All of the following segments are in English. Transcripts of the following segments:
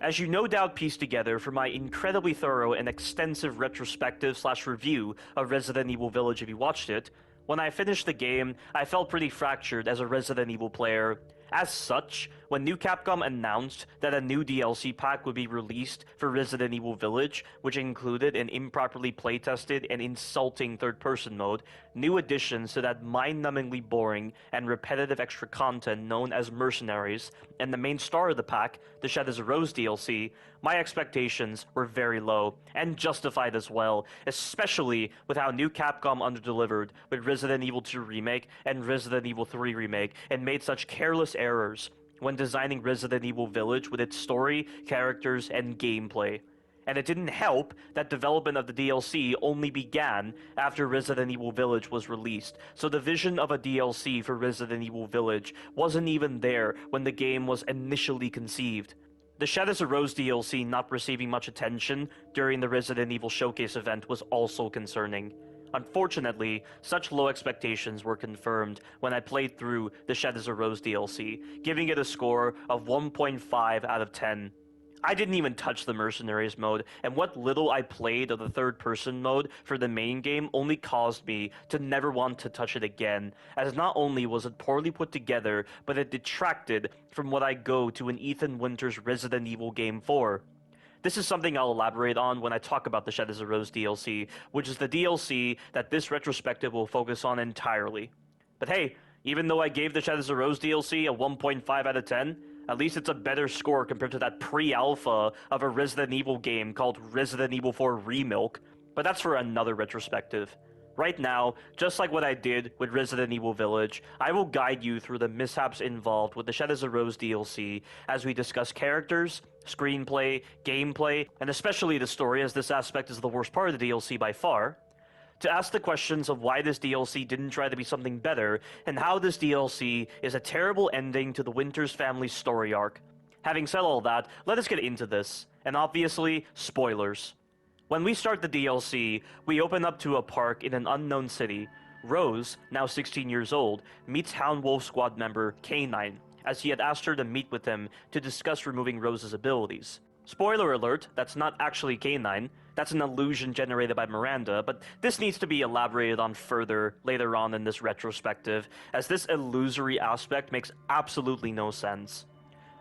As you no doubt pieced together from my incredibly thorough and extensive retrospective/review of Resident Evil Village if you watched it, when I finished the game, I felt pretty fractured as a Resident Evil player. As such, when New Capcom announced that a new DLC pack would be released for Resident Evil Village, which included an improperly playtested and insulting third-person mode, new additions to that mind-numbingly boring and repetitive extra content known as Mercenaries, and the main star of the pack, the Shadows of Rose DLC, my expectations were very low, and justified as well, especially with how New Capcom underdelivered with Resident Evil 2 Remake and Resident Evil 3 Remake, and made such careless errors when designing Resident Evil Village with its story, characters, and gameplay. And it didn't help that development of the DLC only began after Resident Evil Village was released, so the vision of a DLC for Resident Evil Village wasn't even there when the game was initially conceived. The Shadows of Rose DLC not receiving much attention during the Resident Evil Showcase event was also concerning. Unfortunately, such low expectations were confirmed when I played through the Shadows of Rose DLC, giving it a score of 1.5 out of 10. I didn't even touch the Mercenaries mode, and what little I played of the third-person mode for the main game only caused me to never want to touch it again, as not only was it poorly put together, but it detracted from what I go to an Ethan Winters Resident Evil game for. This is something I'll elaborate on when I talk about the Shadows of Rose DLC, which is the DLC that this retrospective will focus on entirely. But hey, even though I gave the Shadows of Rose DLC a 1.5 out of 10, at least it's a better score compared to that pre-alpha of a Resident Evil game called Resident Evil 4 Remilk, but that's for another retrospective. Right now, just like what I did with Resident Evil Village, I will guide you through the mishaps involved with the Shadows of Rose DLC as we discuss characters, screenplay, gameplay, and especially the story, as this aspect is the worst part of the DLC by far, to ask the questions of why this DLC didn't try to be something better, and how this DLC is a terrible ending to the Winters family story arc. Having said all that, let us get into this, and obviously, spoilers. When we start the DLC, we open up to a park in an unknown city. Rose, now 16 years old, meets Hound Wolf Squad member K9, as he had asked her to meet with him to discuss removing Rose's abilities. Spoiler alert, that's not actually K9, that's an illusion generated by Miranda, but this needs to be elaborated on further later on in this retrospective, as this illusory aspect makes absolutely no sense.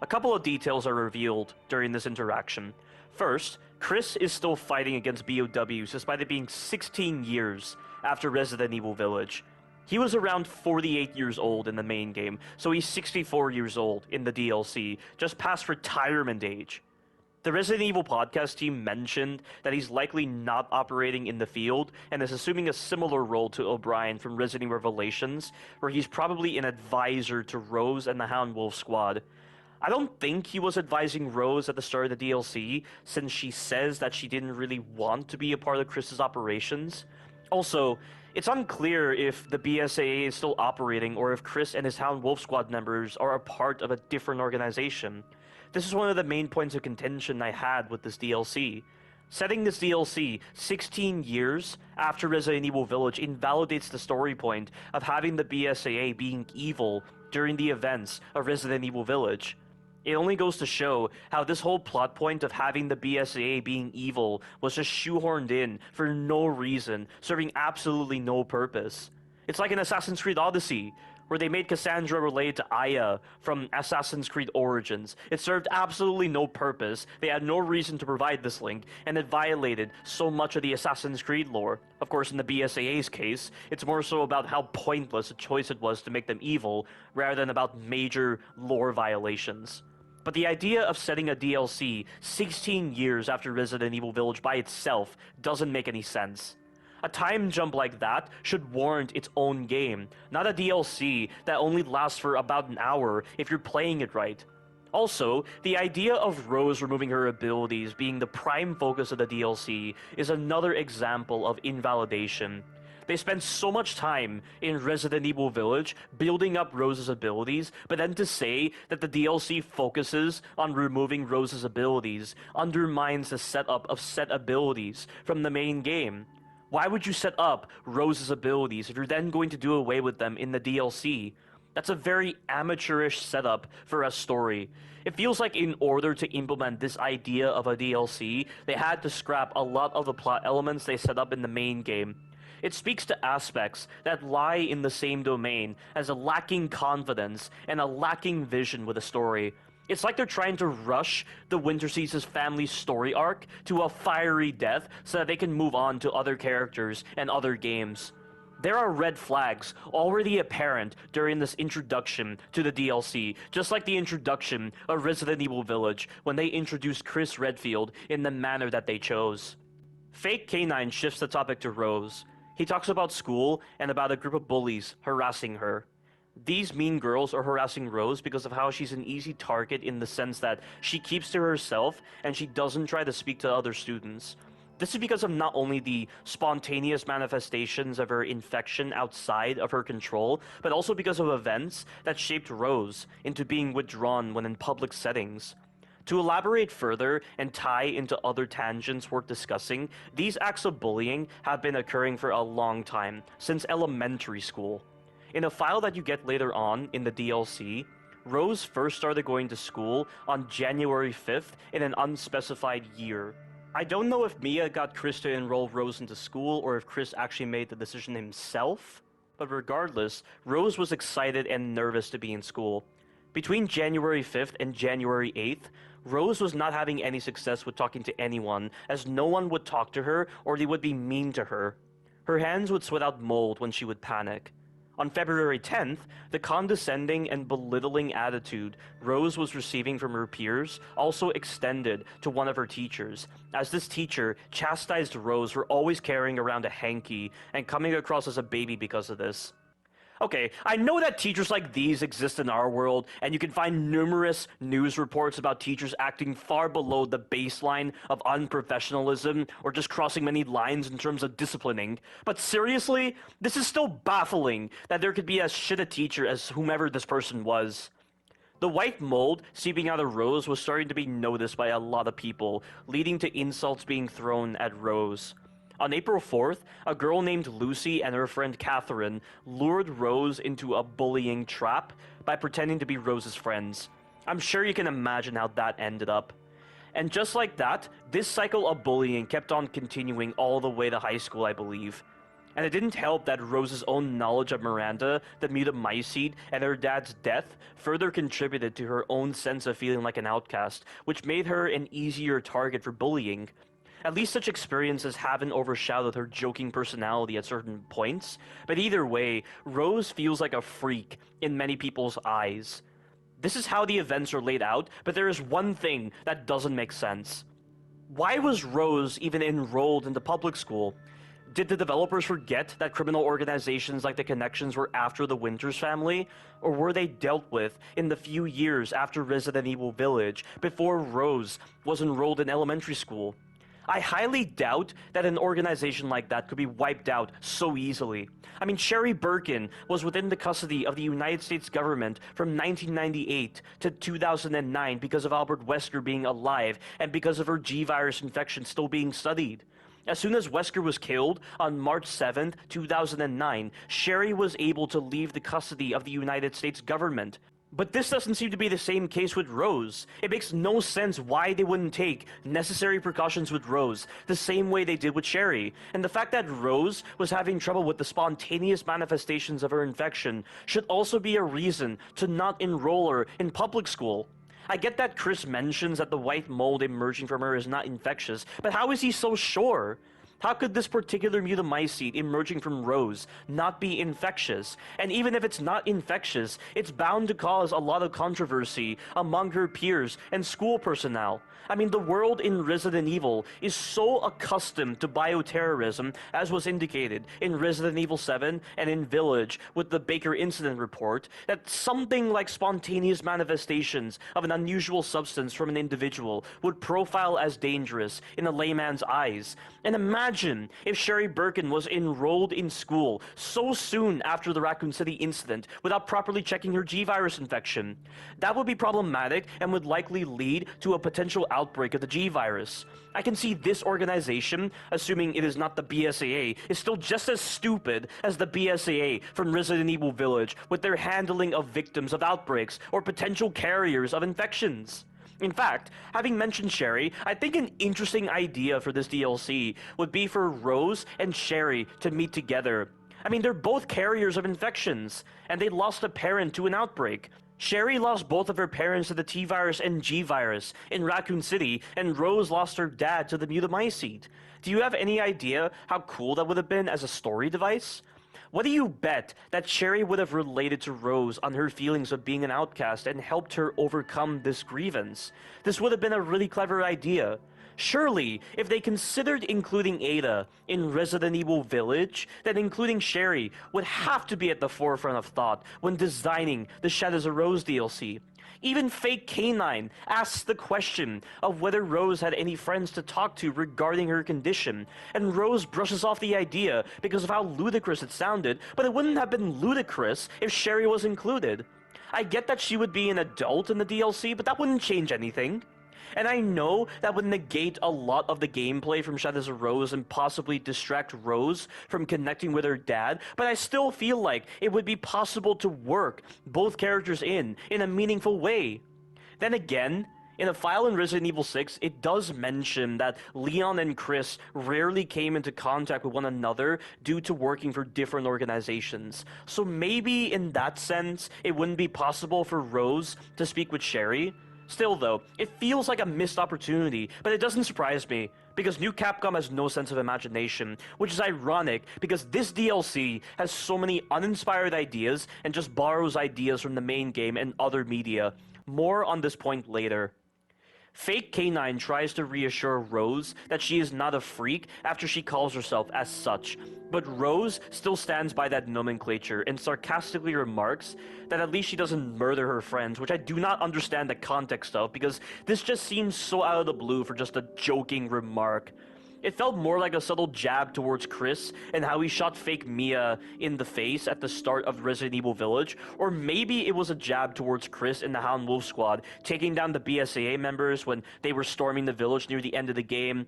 A couple of details are revealed during this interaction. First, Chris is still fighting against BOWs despite it being 16 years after Resident Evil Village. He was around 48 years old in the main game, so he's 64 years old in the DLC, just past retirement age. The Resident Evil podcast team mentioned that he's likely not operating in the field and is assuming a similar role to O'Brien from Resident Evil Revelations, where he's probably an advisor to Rose and the Hound Wolf Squad. I don't think he was advising Rose at the start of the DLC, since she says that she didn't really want to be a part of Chris's operations. Also, it's unclear if the BSAA is still operating or if Chris and his Hound Wolf Squad members are a part of a different organization. This is one of the main points of contention I had with this DLC. Setting this DLC 16 years after Resident Evil Village invalidates the story point of having the BSAA being evil during the events of Resident Evil Village. It only goes to show how this whole plot point of having the BSAA being evil was just shoehorned in for no reason, serving absolutely no purpose. It's like in Assassin's Creed Odyssey, where they made Cassandra related to Aya from Assassin's Creed Origins. It served absolutely no purpose, they had no reason to provide this link, and it violated so much of the Assassin's Creed lore. Of course, in the BSAA's case, it's more so about how pointless a choice it was to make them evil, rather than about major lore violations. But the idea of setting a DLC 16 years after Resident Evil Village by itself doesn't make any sense. A time jump like that should warrant its own game, not a DLC that only lasts for about an hour if you're playing it right. Also, the idea of Rose removing her abilities being the prime focus of the DLC is another example of invalidation. They spend so much time in Resident Evil Village building up Rose's abilities, but then to say that the DLC focuses on removing Rose's abilities undermines the setup of set abilities from the main game. Why would you set up Rose's abilities if you're then going to do away with them in the DLC? That's a very amateurish setup for a story. It feels like in order to implement this idea of a DLC, they had to scrap a lot of the plot elements they set up in the main game. It speaks to aspects that lie in the same domain as a lacking confidence and a lacking vision with a story. It's like they're trying to rush the Winter Season's family story arc to a fiery death so that they can move on to other characters and other games. There are red flags already apparent during this introduction to the DLC, just like the introduction of Resident Evil Village when they introduced Chris Redfield in the manner that they chose. Fake K9 shifts the topic to Rose. He talks about school and about a group of bullies harassing her. These mean girls are harassing Rose because of how she's an easy target in the sense that she keeps to herself and she doesn't try to speak to other students. This is because of not only the spontaneous manifestations of her infection outside of her control, but also because of events that shaped Rose into being withdrawn when in public settings. To elaborate further and tie into other tangents worth discussing, these acts of bullying have been occurring for a long time, since elementary school. In a file that you get later on in the DLC, Rose first started going to school on January 5th in an unspecified year. I don't know if Mia got Chris to enroll Rose into school or if Chris actually made the decision himself, but regardless, Rose was excited and nervous to be in school. Between January 5th and January 8th, Rose was not having any success with talking to anyone, as no one would talk to her or they would be mean to her. Her hands would sweat out mold when she would panic. On February 10th, the condescending and belittling attitude Rose was receiving from her peers also extended to one of her teachers, as this teacher chastised Rose for always carrying around a hanky and coming across as a baby because of this. Okay, I know that teachers like these exist in our world, and you can find numerous news reports about teachers acting far below the baseline of unprofessionalism or just crossing many lines in terms of disciplining. But seriously, this is still baffling that there could be as shit a teacher as whomever this person was. The white mold seeping out of Rose was starting to be noticed by a lot of people, leading to insults being thrown at Rose. On April 4th, a girl named Lucy and her friend Catherine lured Rose into a bullying trap by pretending to be Rose's friends. I'm sure you can imagine how that ended up. And just like that, this cycle of bullying kept on continuing all the way to high school, I believe. And it didn't help that Rose's own knowledge of Miranda, the mutamycete, and her dad's death further contributed to her own sense of feeling like an outcast, which made her an easier target for bullying. At least such experiences haven't overshadowed her joking personality at certain points, but either way, Rose feels like a freak in many people's eyes. This is how the events are laid out, but there is one thing that doesn't make sense. Why was Rose even enrolled into public school? Did the developers forget that criminal organizations like the Connections were after the Winters family? Or were they dealt with in the few years after Resident Evil Village, before Rose was enrolled in elementary school? I highly doubt that an organization like that could be wiped out so easily. I mean, Sherry Birkin was within the custody of the United States government from 1998 to 2009 because of Albert Wesker being alive and because of her G-virus infection still being studied. As soon as Wesker was killed on March 7th, 2009, Sherry was able to leave the custody of the United States government. But this doesn't seem to be the same case with Rose. It makes no sense why they wouldn't take necessary precautions with Rose, the same way they did with Sherry. And the fact that Rose was having trouble with the spontaneous manifestations of her infection should also be a reason to not enroll her in public school. I get that Chris mentions that the white mold emerging from her is not infectious, but how is he so sure? How could this particular mutamycete emerging from Rose not be infectious? And even if it's not infectious, it's bound to cause a lot of controversy among her peers and school personnel. I mean, the world in Resident Evil is so accustomed to bioterrorism, as was indicated in Resident Evil 7 and in Village with the Baker incident report, that something like spontaneous manifestations of an unusual substance from an individual would profile as dangerous in a layman's eyes. And imagine Imagine if Sherry Birkin was enrolled in school so soon after the Raccoon City incident without properly checking her G-virus infection. That would be problematic and would likely lead to a potential outbreak of the G-virus. I can see this organization, assuming it is not the BSAA, is still just as stupid as the BSAA from Resident Evil Village with their handling of victims of outbreaks or potential carriers of infections. In fact, having mentioned Sherry, I think an interesting idea for this DLC would be for Rose and Sherry to meet together. I mean, they're both carriers of infections, and they lost a parent to an outbreak. Sherry lost both of her parents to the T-virus and G-virus in Raccoon City, and Rose lost her dad to the mutamycete. Do you have any idea how cool that would have been as a story device? What do you bet that Sherry would have related to Rose on her feelings of being an outcast and helped her overcome this grievance? This would have been a really clever idea. Surely, if they considered including Ada in Resident Evil Village, then including Sherry would have to be at the forefront of thought when designing the Shadows of Rose DLC. Even Fake K9 asks the question of whether Rose had any friends to talk to regarding her condition, and Rose brushes off the idea because of how ludicrous it sounded, but it wouldn't have been ludicrous if Sherry was included. I get that she would be an adult in the DLC, but that wouldn't change anything. And I know that would negate a lot of the gameplay from Shadows of Rose and possibly distract Rose from connecting with her dad, but I still feel like it would be possible to work both characters in a meaningful way. Then again, in a file in Resident Evil 6, it does mention that Leon and Chris rarely came into contact with one another due to working for different organizations. So maybe in that sense, it wouldn't be possible for Rose to speak with Sherry. Still though, it feels like a missed opportunity, but it doesn't surprise me, because New Capcom has no sense of imagination, which is ironic because this DLC has so many uninspired ideas and just borrows ideas from the main game and other media. More on this point later. Fake K9 tries to reassure Rose that she is not a freak after she calls herself as such, but Rose still stands by that nomenclature and sarcastically remarks that at least she doesn't murder her friends, which I do not understand the context of because this just seems so out of the blue for just a joking remark. It felt more like a subtle jab towards Chris and how he shot fake Mia in the face at the start of Resident Evil Village, or maybe it was a jab towards Chris and the Hound Wolf Squad, taking down the BSAA members when they were storming the village near the end of the game.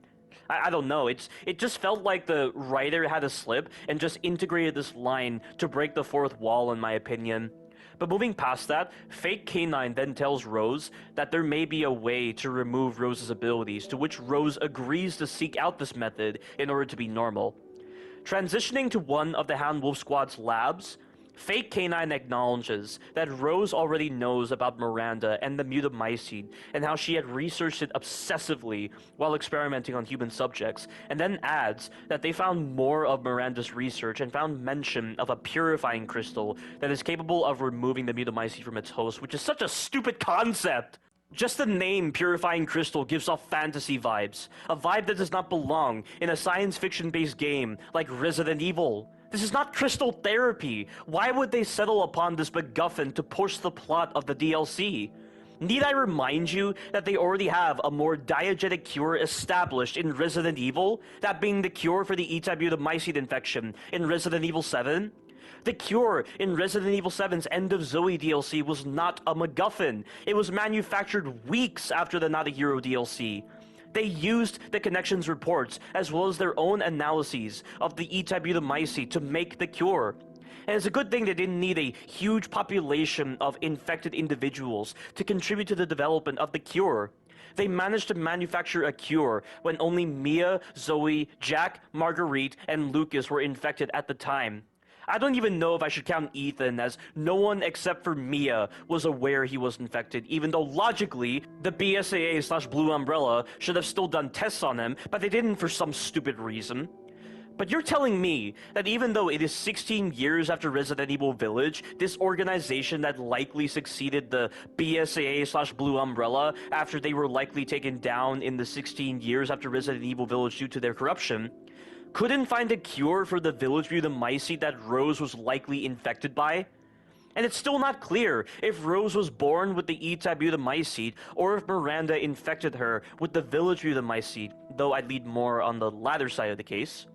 I don't know, it just felt like the writer had a slip and just integrated this line to break the fourth wall in my opinion. But moving past that, Fake K9 then tells Rose that there may be a way to remove Rose's abilities, to which Rose agrees to seek out this method in order to be normal. Transitioning to one of the Hound Wolf Squad's labs, Fake K9 acknowledges that Rose already knows about Miranda and the mutamycete and how she had researched it obsessively while experimenting on human subjects, and then adds that they found more of Miranda's research and found mention of a purifying crystal that is capable of removing the mutamycete from its host, which is such a stupid concept! Just the name Purifying Crystal gives off fantasy vibes, a vibe that does not belong in a science fiction-based game like Resident Evil. This is not crystal therapy. Why would they settle upon this MacGuffin to push the plot of the DLC? Need I remind you that they already have a more diegetic cure established in Resident Evil, that being the cure for the E-type mutamycete infection in Resident Evil 7? The cure in Resident Evil 7's End of Zoe DLC was not a MacGuffin. It was manufactured weeks after the Not a Hero DLC. They used the Connections reports as well as their own analyses of the E-type mutamycete to make the cure. And it's a good thing they didn't need a huge population of infected individuals to contribute to the development of the cure. They managed to manufacture a cure when only Mia, Zoe, Jack, Marguerite, and Lucas were infected at the time. I don't even know if I should count Ethan, as no one except for Mia was aware he was infected, even though logically, the BSAA/Blue Umbrella should have still done tests on him, but they didn't for some stupid reason. But you're telling me that even though it is 16 years after Resident Evil Village, this organization that likely succeeded the BSAA/Blue Umbrella after they were likely taken down in the 16 years after Resident Evil Village due to their corruption, couldn't find a cure for the village mutamycete that Rose was likely infected by? And it's still not clear if Rose was born with the E-type mutamycete or if Miranda infected her with the village mutamycete, though I'd lead more on the latter side of the case.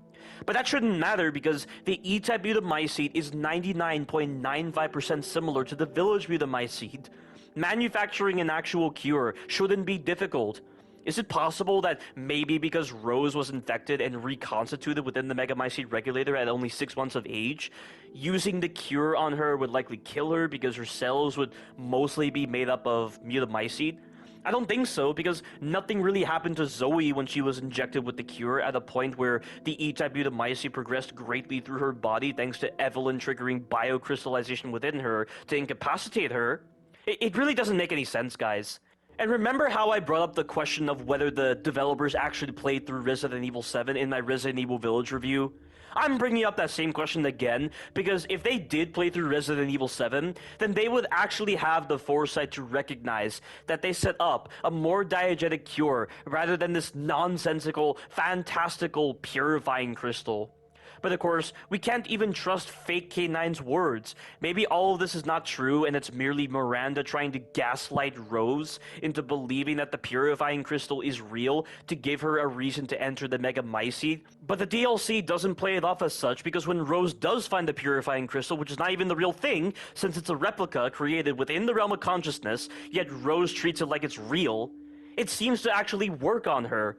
But that shouldn't matter because the E-type mutamycete is 99.95% similar to the village mutamycete. Manufacturing an actual cure shouldn't be difficult. Is it possible that maybe because Rose was infected and reconstituted within the Megamycete regulator at only 6 months of age, using the cure on her would likely kill her because her cells would mostly be made up of mutamycete? I don't think so, because nothing really happened to Zoe when she was injected with the cure at a point where the E-type mutamycete progressed greatly through her body thanks to Evelyn triggering biocrystallization within her to incapacitate her. It really doesn't make any sense, guys. And remember how I brought up the question of whether the developers actually played through Resident Evil 7 in my Resident Evil Village review? I'm bringing up that same question again, because if they did play through Resident Evil 7, then they would actually have the foresight to recognize that they set up a more diegetic cure rather than this nonsensical, fantastical, purifying crystal. But of course, we can't even trust fake K9's words. Maybe all of this is not true and it's merely Miranda trying to gaslight Rose into believing that the purifying crystal is real to give her a reason to enter the Megamycete. But the DLC doesn't play it off as such, because when Rose does find the purifying crystal, which is not even the real thing since it's a replica created within the realm of consciousness, yet Rose treats it like it's real, it seems to actually work on her.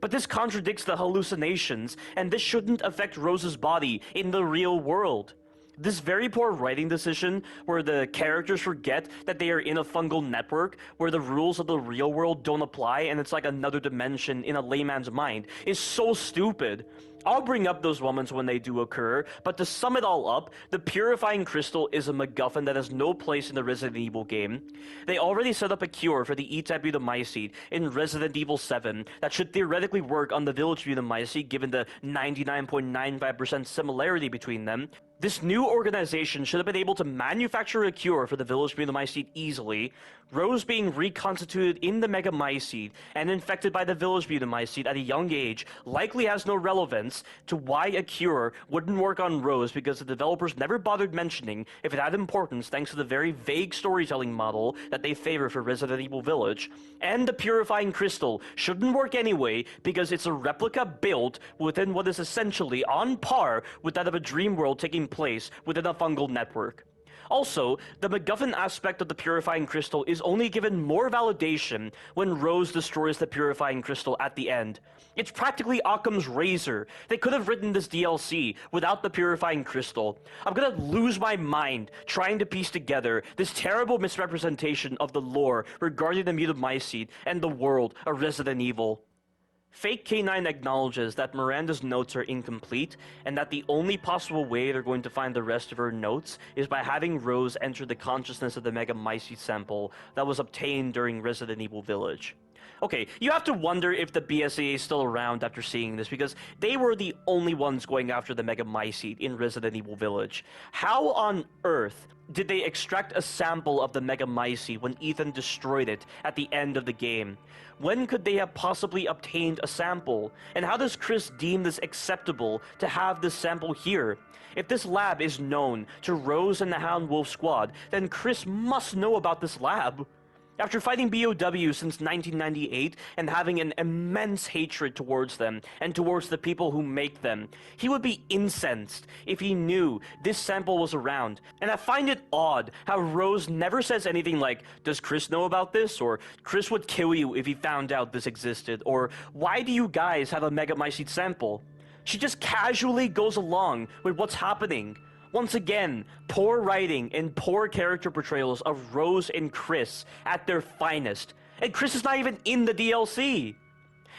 But this contradicts the hallucinations, and this shouldn't affect Rose's body in the real world. This very poor writing decision, where the characters forget that they are in a fungal network, where the rules of the real world don't apply and it's like another dimension in a layman's mind, is so stupid. I'll bring up those moments when they do occur, but to sum it all up, the purifying crystal is a MacGuffin that has no place in the Resident Evil game. They already set up a cure for the E-type mutamycete in Resident Evil 7 that should theoretically work on the village mutamycete given the 99.95% similarity between them. This new organization should have been able to manufacture a cure for the village mutamycete easily. Rose being reconstituted in the Megamycete and infected by the village mutamycete at a young age likely has no relevance to why a cure wouldn't work on Rose, because the developers never bothered mentioning if it had importance thanks to the very vague storytelling model that they favor for Resident Evil Village. And the purifying crystal shouldn't work anyway because it's a replica built within what is essentially on par with that of a dream world taking place within a fungal network. Also, the MacGuffin aspect of the purifying crystal is only given more validation when Rose destroys the purifying crystal at the end. It's practically Occam's razor. They could have written this DLC without the purifying crystal. I'm gonna lose my mind trying to piece together this terrible misrepresentation of the lore regarding the mutamycete and the world of Resident Evil. Fake K9 acknowledges that Miranda's notes are incomplete, and that the only possible way they're going to find the rest of her notes is by having Rose enter the consciousness of the Megamycete sample that was obtained during Resident Evil Village. Okay, you have to wonder if the BSAA is still around after seeing this, because they were the only ones going after the Megamycete in Resident Evil Village. How on earth did they extract a sample of the Megamycete when Ethan destroyed it at the end of the game? When could they have possibly obtained a sample? And how does Chris deem this acceptable to have this sample here? If this lab is known to Rose and the Hound Wolf Squad, then Chris must know about this lab. After fighting BOW since 1998 and having an immense hatred towards them and towards the people who make them, he would be incensed if he knew this sample was around. And I find it odd how Rose never says anything like, "Does Chris know about this?" or "Chris would kill you if he found out this existed," or "Why do you guys have a Megamycete sample?" She just casually goes along with what's happening. Once again, poor writing and poor character portrayals of Rose and Chris at their finest. And Chris is not even in the DLC.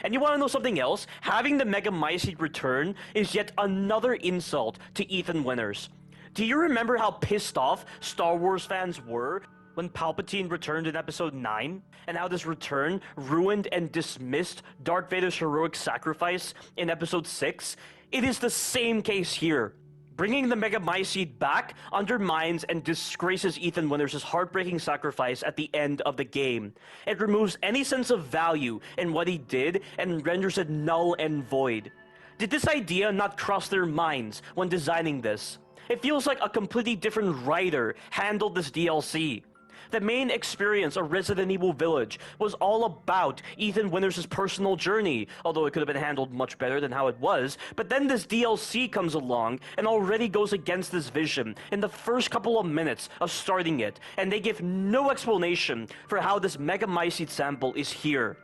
And you want to know something else? Having the Megamycete return is yet another insult to Ethan Winters. Do you remember how pissed off Star Wars fans were when Palpatine returned in Episode 9? And how this return ruined and dismissed Darth Vader's heroic sacrifice in Episode 6? It is the same case here. Bringing the Megamycete back undermines and disgraces Ethan Winters' heartbreaking sacrifice at the end of the game. It removes any sense of value in what he did and renders it null and void. Did this idea not cross their minds when designing this? It feels like a completely different writer handled this DLC. The main experience of Resident Evil Village was all about Ethan Winters' personal journey, although it could have been handled much better than how it was. But then this DLC comes along and already goes against this vision in the first couple of minutes of starting it, and they give no explanation for how this Megamycete sample is here.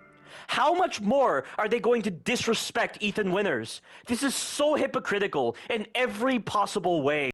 How much more are they going to disrespect Ethan Winters? This is so hypocritical in every possible way.